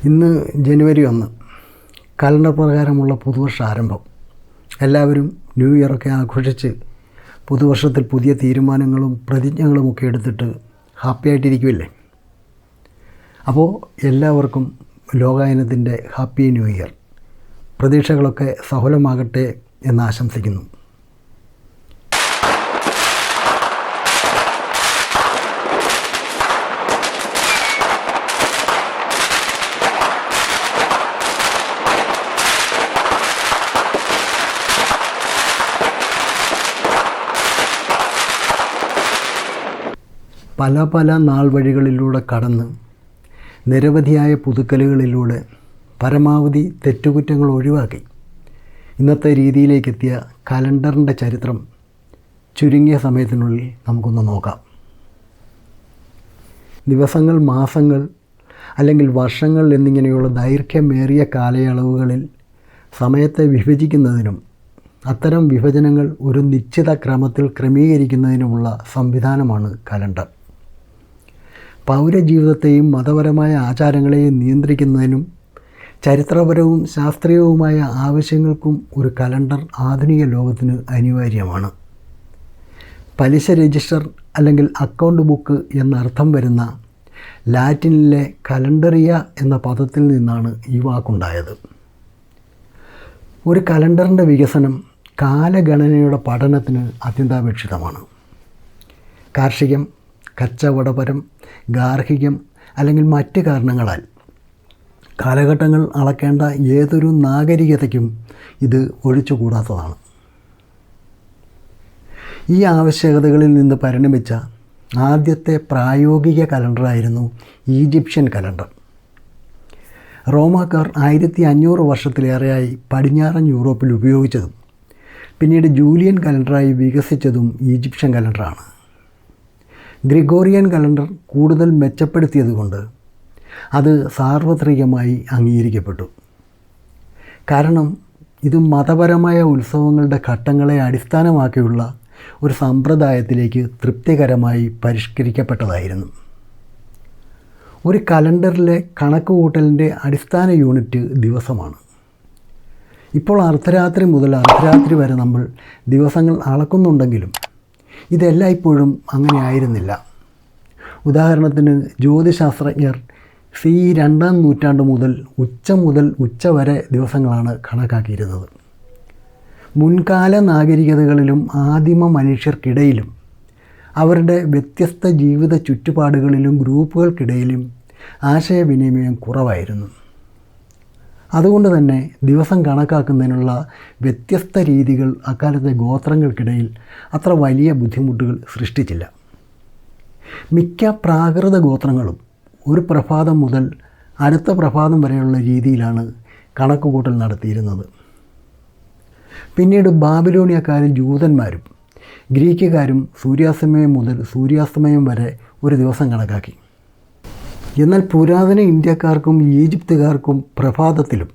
ഇന്ന് ജനുവരി 1 കലണ്ടർ പ്രകാരമുള്ള പുതുവർഷ ആരംഭം. എല്ലാവരും ന്യൂ ഇയറൊക്കെ ആഘോഷിച്ച് പുതുവർഷത്തിൽ പുതിയ തീരുമാനങ്ങളും പ്രതിജ്ഞകളുമൊക്കെ എടുത്തിട്ട് ഹാപ്പി ആയിട്ടിരിക്കുമല്ലേ. അപ്പോൾ എല്ലാവർക്കും ലോകായനത്തിൻ്റെ ഹാപ്പി ന്യൂ ഇയർ. പ്രതീക്ഷകളൊക്കെ സഫലമാകട്ടെ എന്ന് ആശംസിക്കുന്നു. പല നാൾ വഴികളിലൂടെ കടന്ന് നിരവധിയായ പുതുക്കലുകളിലൂടെ പരമാവധി തെറ്റുകുറ്റങ്ങൾ ഒഴിവാക്കി ഇന്നത്തെ രീതിയിലേക്കെത്തിയ കലണ്ടറിൻ്റെ ചരിത്രം ചുരുങ്ങിയ സമയത്തിനുള്ളിൽ നമുക്കൊന്ന് നോക്കാം. ദിവസങ്ങൾ, മാസങ്ങൾ അല്ലെങ്കിൽ വർഷങ്ങൾ എന്നിങ്ങനെയുള്ള ദൈർഘ്യമേറിയ കാലയളവുകളിൽ സമയത്തെ വിഭജിക്കുന്നതിനും അത്തരം വിഭജനങ്ങൾ ഒരു നിശ്ചിത ക്രമത്തിൽ ക്രമീകരിക്കുന്നതിനുമുള്ള സംവിധാനമാണ് കലണ്ടർ. പൗരജീവിതത്തെയും മതപരമായ ആചാരങ്ങളെയും നിയന്ത്രിക്കുന്നതിനും ചരിത്രപരവും ശാസ്ത്രീയവുമായ ആവശ്യങ്ങൾക്കും ഒരു കലണ്ടർ ആധുനിക ലോകത്തിന് അനിവാര്യമാണ്. പലിശ രജിസ്റ്റർ അല്ലെങ്കിൽ അക്കൗണ്ട് ബുക്ക് എന്നർത്ഥം വരുന്ന ലാറ്റിനിലെ കലണ്ടറിയ എന്ന പദത്തിൽ നിന്നാണ് ഈ വാക്കുണ്ടായത്. ഒരു കലണ്ടറിൻ്റെ വികസനം കാലഗണനയുടെ പഠനത്തിന് അത്യന്താപേക്ഷിതമാണ്. കാർഷികം, കച്ചവടപരം, ഗാർഹികം അല്ലെങ്കിൽ മറ്റ് കാരണങ്ങളാൽ കാലഘട്ടങ്ങൾ അളക്കേണ്ട ഏതൊരു നാഗരികതയ്ക്കും ഇത് ഒഴിച്ചുകൂടാത്തതാണ്. ഈ ആവശ്യകതകളിൽ നിന്ന് പരിണമിച്ച ആദ്യത്തെ പ്രായോഗിക കലണ്ടറായിരുന്നു ഈജിപ്ഷ്യൻ കലണ്ടർ. റോമാക്കാർ 1500 വർഷത്തിലേറെയായി പടിഞ്ഞാറൻ യൂറോപ്പിൽ ഉപയോഗിച്ചതും പിന്നീട് ജൂലിയൻ കലണ്ടറായി വികസിച്ചതും ഈജിപ്ഷ്യൻ കലണ്ടറാണ്. ഗ്രിഗോറിയൻ കലണ്ടർ കൂടുതൽ മെച്ചപ്പെടുത്തിയതുകൊണ്ട് അത് സാർവത്രികമായി അംഗീകരിക്കപ്പെട്ടു. കാരണം ഇത് മതപരമായ ഉത്സവങ്ങളുടെ ഘട്ടങ്ങളെ അടിസ്ഥാനമാക്കിയുള്ള ഒരു സമ്പ്രദായത്തിലേക്ക് തൃപ്തികരമായി പരിഷ്കരിക്കപ്പെട്ടതായിരുന്നു. ഒരു കലണ്ടറിലെ കണക്കുകൂട്ടലിൻ്റെ അടിസ്ഥാന യൂണിറ്റ് ദിവസമാണ്. ഇപ്പോൾ അർദ്ധരാത്രി മുതൽ അർദ്ധരാത്രി വരെ നമ്മൾ ദിവസങ്ങൾ അളക്കുന്നുണ്ടെങ്കിലും ഇതെല്ലായ്പ്പോഴും അങ്ങനെ ആയിരുന്നില്ല. ഉദാഹരണത്തിന് ജ്യോതിശാസ്ത്രജ്ഞർ CE 2-ാം നൂറ്റാണ്ട് മുതൽ ഉച്ച വരെ ദിവസങ്ങളാണ് കണക്കാക്കിയിരുന്നത്. മുൻകാല നാഗരികതകളിലും ആദിമ മനുഷ്യർക്കിടയിലും അവരുടെ വ്യത്യസ്ത ജീവിത ചുറ്റുപാടുകളിലും ഗ്രൂപ്പുകൾക്കിടയിലും ആശയവിനിമയം കുറവായിരുന്നു. അതുകൊണ്ട് തന്നെ ദിവസം കണക്കാക്കുന്നതിനുള്ള വ്യത്യസ്ത രീതികൾ അക്കാലത്തെ ഗോത്രങ്ങൾക്കിടയിൽ അത്ര വലിയ ബുദ്ധിമുട്ടുകൾ സൃഷ്ടിച്ചില്ല. മിക്ക പ്രാകൃത ഗോത്രങ്ങളും ഒരു പ്രഭാതം മുതൽ അടുത്ത പ്രഭാതം വരെയുള്ള രീതിയിലാണ് കണക്കുകൂട്ടൽ നടത്തിയിരുന്നത്. പിന്നീട് ബാബിലോണിയക്കാരും ജൂതന്മാരും ഗ്രീക്കുകാരും സൂര്യാസ്തമയം മുതൽ സൂര്യാസ്തമയം വരെ ഒരു ദിവസം കണക്കാക്കി. എന്നാൽ പുരാതന ഇന്ത്യക്കാർക്കും ഈജിപ്തുകാർക്കും പ്രഭാതത്തിലും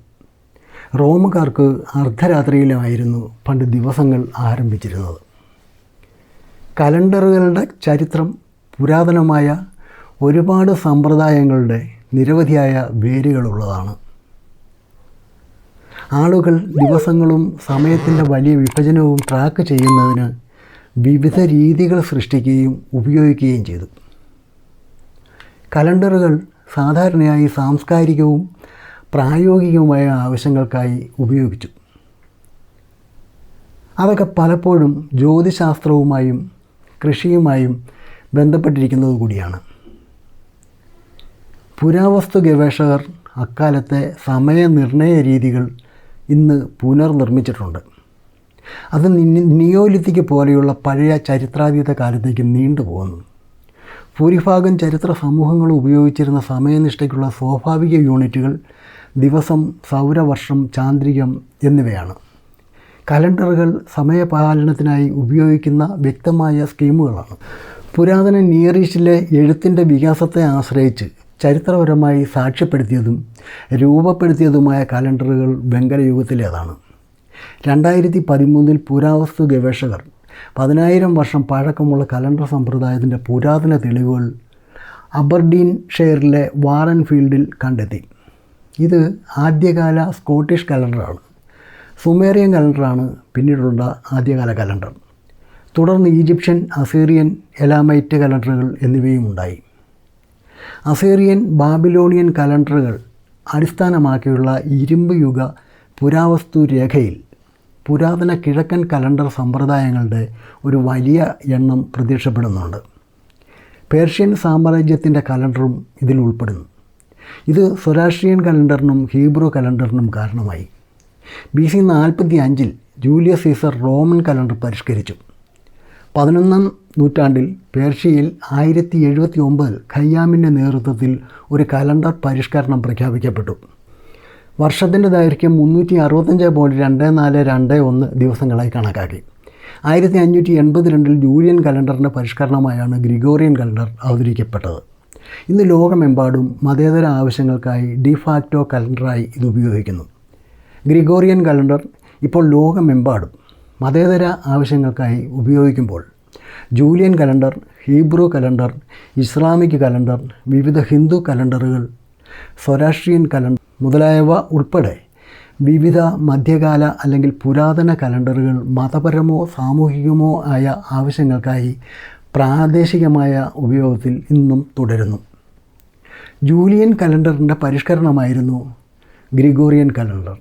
റോമുകാർക്ക് അർദ്ധരാത്രിയിലുമായിരുന്നു പണ്ട് ദിവസങ്ങൾ ആരംഭിച്ചിരുന്നത്. കലണ്ടറുകളുടെ ചരിത്രം പുരാതനമായ ഒരുപാട് സമ്പ്രദായങ്ങളുടെ നിരവധിയായ വേരുകളുള്ളതാണ്. ആളുകൾ ദിവസങ്ങളും സമയത്തിൻ്റെ വലിയ വിഭജനവും ട്രാക്ക് ചെയ്യുന്നതിന് വിവിധ രീതികൾ സൃഷ്ടിക്കുകയും ഉപയോഗിക്കുകയും ചെയ്തു. കലണ്ടറുകൾ സാധാരണയായി സാംസ്കാരികവും പ്രായോഗികവുമായ ആവശ്യങ്ങൾക്കായി ഉപയോഗിച്ചു. അതൊക്കെ പലപ്പോഴും ജ്യോതിശാസ്ത്രവുമായും കൃഷിയുമായും ബന്ധപ്പെട്ടിരിക്കുന്നത് കൂടിയാണ്. പുരാവസ്തു ഗവേഷകർ അക്കാലത്തെ സമയനിർണയ രീതികൾ ഇന്ന് പുനർനിർമ്മിച്ചിട്ടുണ്ട്. അത് നിയോലിത്തിക് പോലെയുള്ള പഴയ ചരിത്രാതീത കാലത്തേക്ക് നീണ്ടുപോകുന്നു. ഭൂരിഭാഗം ചരിത്ര സമൂഹങ്ങൾ ഉപയോഗിച്ചിരുന്ന സമയനിഷ്ഠയ്ക്കുള്ള സ്വാഭാവിക യൂണിറ്റുകൾ ദിവസം, സൗരവർഷം, ചാന്ദ്രികം എന്നിവയാണ്. കലണ്ടറുകൾ സമയപാലനത്തിനായി ഉപയോഗിക്കുന്ന വ്യക്തമായ സ്കീമുകളാണ്. പുരാതന നിയർ ഈസ്റ്റിലെ എഴുത്തിൻ്റെ വികാസത്തെ ആശ്രയിച്ച് ചരിത്രപരമായി സാക്ഷ്യപ്പെടുത്തിയതും രൂപപ്പെടുത്തിയതുമായ കലണ്ടറുകൾ വെങ്കലയുഗത്തിലേതാണ്. 2013 പുരാവസ്തു ഗവേഷകർ 10,000 വർഷം പഴക്കമുള്ള കലണ്ടർ സമ്പ്രദായത്തിൻ്റെ പുരാതന തെളിവുകൾ അബർഡീൻഷെയറിലെ വാറൻ ഫീൽഡിൽ കണ്ടെത്തി. ഇത് ആദ്യകാല സ്കോട്ടിഷ് കലണ്ടറാണ്. സുമേറിയൻ കലണ്ടറാണ് പിന്നീടുള്ള ആദ്യകാല കലണ്ടർ. തുടർന്ന് ഈജിപ്ഷ്യൻ, അസീറിയൻ, എലാമൈറ്റ് കലണ്ടറുകൾ എന്നിവയും ഉണ്ടായി. അസീറിയൻ, ബാബിലോണിയൻ കലണ്ടറുകൾ അടിസ്ഥാനമാക്കിയുള്ള ഇരുമ്പ് യുഗ പുരാവസ്തു രേഖയിൽ പുരാതന കിഴക്കൻ കലണ്ടർ സമ്പ്രദായങ്ങളുടെ ഒരു വലിയ എണ്ണം പ്രത്യക്ഷപ്പെടുന്നുണ്ട്. പേർഷ്യൻ സാമ്രാജ്യത്തിൻ്റെ കലണ്ടറും ഇതിൽ ഉൾപ്പെടുന്നു. ഇത് സൊറാസ്ട്രിയൻ കലണ്ടറിനും ഹീബ്രു കലണ്ടറിനും കാരണമായി. BC 45 Julius Caesar Roman calendar പരിഷ്കരിച്ചു. 11ാം നൂറ്റാണ്ടിൽ പേർഷ്യയിൽ 1079 ഖയ്യാമിൻ്റെ നേതൃത്വത്തിൽ ഒരു കലണ്ടർ പരിഷ്കരണം പ്രഖ്യാപിക്കപ്പെട്ടു. വർഷത്തിൻ്റെ ദൈർഘ്യം 365.2421 ദിവസങ്ങളായി കണക്കാക്കി. 1582 ജൂലിയൻ കലണ്ടറിൻ്റെ പരിഷ്കരണമായാണ് ഗ്രിഗോറിയൻ കലണ്ടർ അവതരിക്കപ്പെട്ടത്. ഇന്ന് ലോകമെമ്പാടും മതേതര ആവശ്യങ്ങൾക്കായി ഡിഫാക്റ്റോ കലണ്ടറായി ഇത് ഉപയോഗിക്കുന്നു. ഗ്രിഗോറിയൻ കലണ്ടർ ഇപ്പോൾ ലോകമെമ്പാടും മതേതര ആവശ്യങ്ങൾക്കായി ഉപയോഗിക്കുമ്പോൾ Julian calendar, Hebrew calendar, Islamic calendar, വിവിധ ഹിന്ദു കലണ്ടറുകൾ, സൊരാസ്ട്രിയൻ കലണ്ടർ മുതലായവ ഉൾപ്പെടെ വിവിധ മധ്യകാല അല്ലെങ്കിൽ പുരാതന കലണ്ടറുകൾ മതപരമോ സാമൂഹികമോ ആയ ആവശ്യങ്ങൾക്കായി പ്രാദേശികമായ ഉപയോഗത്തിൽ ഇന്നും തുടരുന്നു. ജൂലിയൻ കലണ്ടറിൻ്റെ പരിഷ്കരണമായിരുന്നു Gregorian calendar.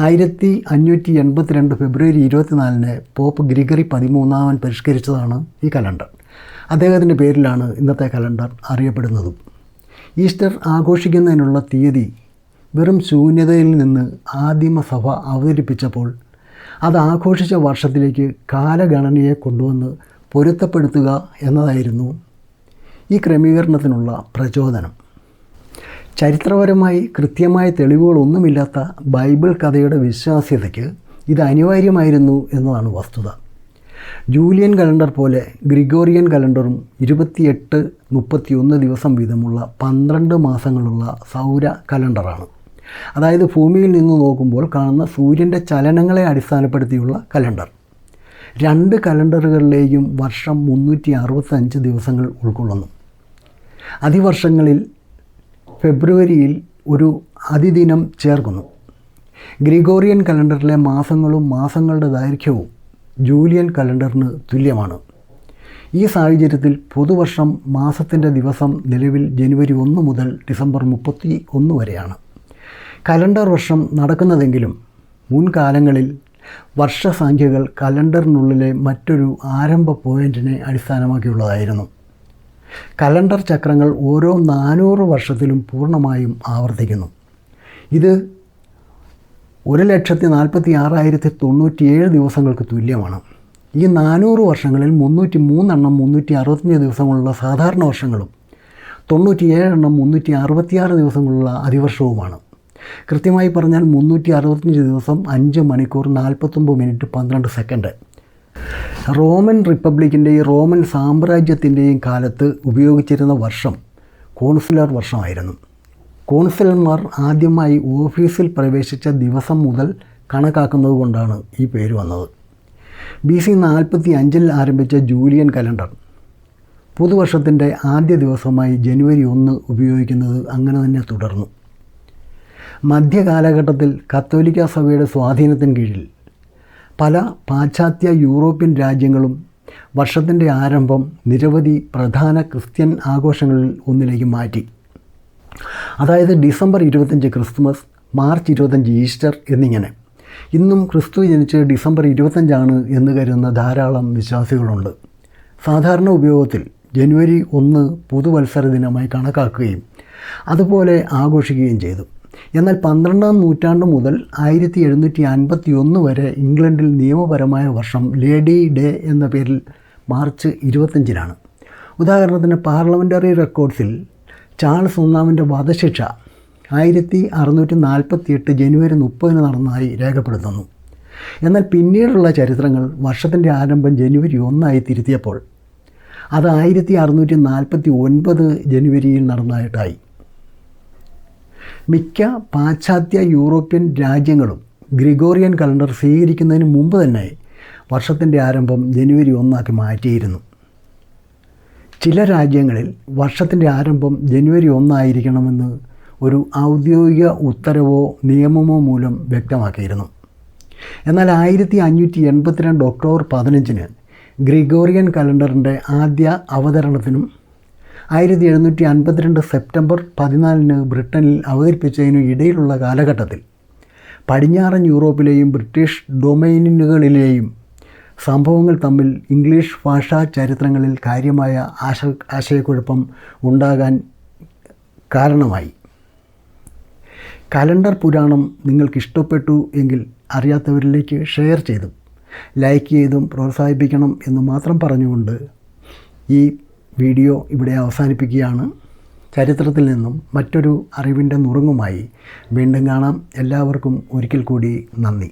1582 February 24 pope Gregory 13 പരിഷ്കരിച്ചതാണ് ഈ കലണ്ടർ. അദ്ദേഹത്തിൻ്റെ പേരിലാണ് ഇന്നത്തെ കലണ്ടർ അറിയപ്പെടുന്നതും. ഈസ്റ്റർ ആഘോഷിക്കുന്നതിനുള്ള തീയതി വെറും ശൂന്യതയിൽ നിന്ന് ആദിമസഭ അവതരിപ്പിച്ചപ്പോൾ അത് ആഘോഷിച്ച വർഷത്തിലേക്ക് കാലഗണനയെ കൊണ്ടുവന്ന് പൊരുത്തപ്പെടുത്തുക എന്നതായിരുന്നു ഈ ക്രമീകരണത്തിനുള്ള പ്രചോദനം. ചരിത്രപരമായി കൃത്യമായ തെളിവുകളൊന്നുമില്ലാത്ത ബൈബിൾ കഥയുടെ വിശ്വാസ്യതയ്ക്ക് ഇത് അനിവാര്യമായിരുന്നു എന്നതാണ് വസ്തുത. ജൂലിയൻ കലണ്ടർ പോലെ ഗ്രിഗോറിയൻ കലണ്ടറും 28, 31 ദിവസം വീതമുള്ള 12 മാസങ്ങളുള്ള സൗര കലണ്ടറാണ്. അതായത് ഭൂമിയിൽ നിന്ന് നോക്കുമ്പോൾ കാണുന്ന സൂര്യൻ്റെ ചലനങ്ങളെ അടിസ്ഥാനപ്പെടുത്തിയുള്ള കലണ്ടർ. 2 കലണ്ടറുകളിലെയും വർഷം 365 ദിവസങ്ങൾ ഉൾക്കൊള്ളുന്നു. അതിവർഷങ്ങളിൽ ഫെബ്രുവരിയിൽ ഒരു അതിദിനം ചേർക്കുന്നു. ഗ്രിഗോറിയൻ കലണ്ടറിലെ മാസങ്ങളും മാസങ്ങളുടെ ദൈർഘ്യവും ജൂലിയൻ കലണ്ടറിന് തുല്യമാണ്. ഈ സാഹചര്യത്തിൽ പുതുവർഷം മാസത്തിൻ്റെ ദിവസം നിലവിൽ ജനുവരി 1 മുതൽ ഡിസംബർ 31 വരെയാണ്. കലണ്ടർ വർഷം നടക്കുന്നതെങ്കിലും മുൻകാലങ്ങളിൽ വർഷസംഖ്യകൾ കലണ്ടറിനുള്ളിലെ മറ്റൊരു ആരംഭ പോയിൻറ്റിനെ അടിസ്ഥാനമാക്കിയുള്ളതായിരുന്നു. കലണ്ടർ ചക്രങ്ങൾ ഓരോ 400 വർഷത്തിലും പൂർണ്ണമായും ആവർത്തിക്കുന്നു. ഇത് 1,46,097 ദിവസങ്ങൾക്ക് തുല്യമാണ്. ഈ 400 വർഷങ്ങളിൽ 303 എണ്ണം 365 ദിവസങ്ങളുള്ള സാധാരണ വർഷങ്ങളും 97 എണ്ണം 366 ദിവസങ്ങളുള്ള അതിവർഷവുമാണ്. കൃത്യമായി പറഞ്ഞാൽ 365 ദിവസം 5 മണിക്കൂർ 49 മിനിറ്റ് 12 സെക്കൻഡ്. റോമൻ റിപ്പബ്ലിക്കിൻ്റെയും റോമൻ സാമ്രാജ്യത്തിൻ്റെയും കാലത്ത് ഉപയോഗിച്ചിരുന്ന വർഷം കോൺസുലർ വർഷമായിരുന്നു. കോൺസുലർമാർ ആദ്യമായി ഓഫീസിൽ പ്രവേശിച്ച ദിവസം മുതൽ കണക്കാക്കുന്നത് കൊണ്ടാണ് ഈ പേര് വന്നത്. BC 45 ആരംഭിച്ച ജൂലിയൻ കലണ്ടർ പുതുവർഷത്തിൻ്റെ ആദ്യ ദിവസമായി ജനുവരി 1 ഉപയോഗിക്കുന്നത് അങ്ങനെ തന്നെ തുടർന്നു. മധ്യകാലഘട്ടത്തിൽ കത്തോലിക്ക സഭയുടെ സ്വാധീനത്തിന് കീഴിൽ പല പാശ്ചാത്യ യൂറോപ്യൻ രാജ്യങ്ങളും വർഷത്തിൻ്റെ ആരംഭം നിരവധി പ്രധാന ക്രിസ്ത്യൻ ആഘോഷങ്ങളിൽ ഒന്നിലേക്ക് മാറ്റി. അതായത് ഡിസംബർ 25 ക്രിസ്തുമസ്, മാർച്ച് 25 ഈസ്റ്റർ എന്നിങ്ങനെ. ഇന്നും ക്രിസ്തു ജനിച്ച് ഡിസംബർ 25 എന്ന് കരുതുന്ന ധാരാളം വിശ്വാസികളുണ്ട്. സാധാരണ ഉപയോഗത്തിൽ ജനുവരി 1 പുതുവത്സര ദിനമായി കണക്കാക്കുകയും അതുപോലെ ആഘോഷിക്കുകയും ചെയ്തു. എന്നാൽ 12ാം നൂറ്റാണ്ട് മുതൽ 1751 വരെ ഇംഗ്ലണ്ടിൽ നിയമപരമായ വർഷം ലേഡി ഡേ എന്ന പേരിൽ മാർച്ച് 25 ഉദാഹരണത്തിന് പാർലമെൻ്ററി റെക്കോർഡ്സിൽ ചാൾസ് ഒന്നാമൻ്റെ വധശിക്ഷ 1648 ജനുവരി 30 നടന്നതായി രേഖപ്പെടുത്തുന്നു. എന്നാൽ പിന്നീടുള്ള ചരിത്രങ്ങൾ വർഷത്തിൻ്റെ ആരംഭം ജനുവരി 1 തിരുത്തിയപ്പോൾ അത് 1649 ജനുവരിയിൽ നടന്നതായിട്ടായി. മിക്ക പാശ്ചാത്യ യൂറോപ്യൻ രാജ്യങ്ങളും ഗ്രിഗോറിയൻ കലണ്ടർ സ്വീകരിക്കുന്നതിന് മുമ്പ് തന്നെ വർഷത്തിൻ്റെ ആരംഭം ജനുവരി 1 മാറ്റിയിരുന്നു. ചില രാജ്യങ്ങളിൽ വർഷത്തിൻ്റെ ആരംഭം ജനുവരി 1 ആയിരിക്കണമെന്ന് ഒരു ഔദ്യോഗിക ഉത്തരവോ നിയമമോ മൂലം വ്യക്തമാക്കിയിരുന്നു. എന്നാൽ 1582 ഒക്ടോബർ 15 ഗ്രിഗോറിയൻ കലണ്ടറിൻ്റെ ആദ്യ അവതരണത്തിനും 1752 സെപ്റ്റംബർ 14 ബ്രിട്ടനിൽ അവതരിപ്പിച്ചതിനും ഇടയിലുള്ള കാലഘട്ടത്തിൽ പടിഞ്ഞാറൻ യൂറോപ്പിലെയും ബ്രിട്ടീഷ് ഡൊമൈനുകളിലെയും സംഭവങ്ങൾ തമ്മിൽ ഇംഗ്ലീഷ് ഭാഷാ ചരിത്രങ്ങളിൽ കാര്യമായ ആശയക്കുഴപ്പം ഉണ്ടാകാൻ കാരണമായി. കലണ്ടർ പുരാണം നിങ്ങൾക്ക് ഇഷ്ടപ്പെട്ടു എങ്കിൽ അറിയാത്തവരിലേക്ക് ഷെയർ ചെയ്തും ലൈക്ക് ചെയ്തും പ്രോത്സാഹിപ്പിക്കണം എന്ന് മാത്രം പറഞ്ഞുകൊണ്ട് ഈ വീഡിയോ ഇവിടെ അവസാനിപ്പിക്കുകയാണ്. ചരിത്രത്തിൽ നിന്നും മറ്റൊരു അറിവിൻ്റെ നുറുങ്ങുമായി വീണ്ടും കാണാം. എല്ലാവർക്കും ഒരിക്കൽ കൂടി നന്ദി.